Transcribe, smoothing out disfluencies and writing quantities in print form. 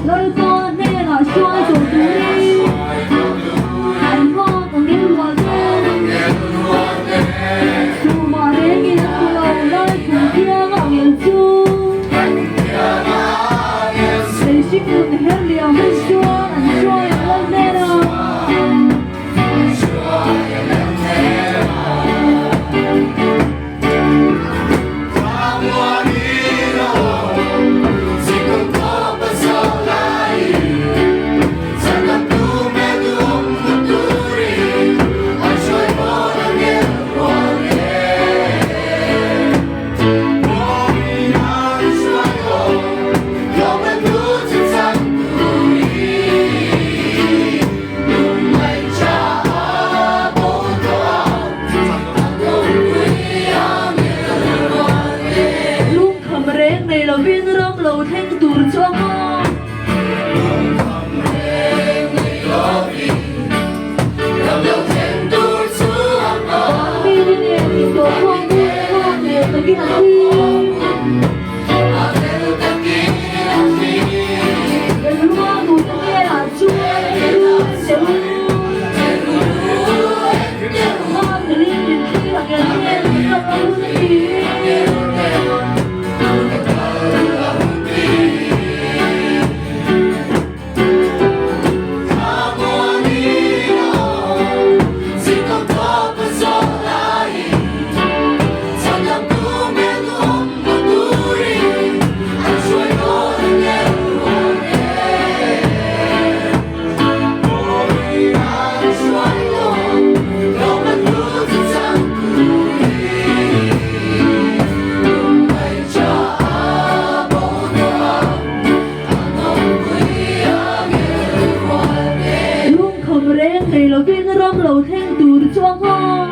lời con nên là xoay rồi đi hạnh phúc còn yêu hòa lên dù mà đến như lâu lời cùng kia ngọn nghiền chung để xin được hết liều hết chua ăn chua lên lên đâu viên rong lầu thanh tủi cho ngon mi đi nè thì tổ không vui không để tôi đi làm đi để lúa tụi tôi nghe là chua để lúa ngon để đi đến khi là nghe nó không đi thì là viên rong lầu thanh tủi cho ngon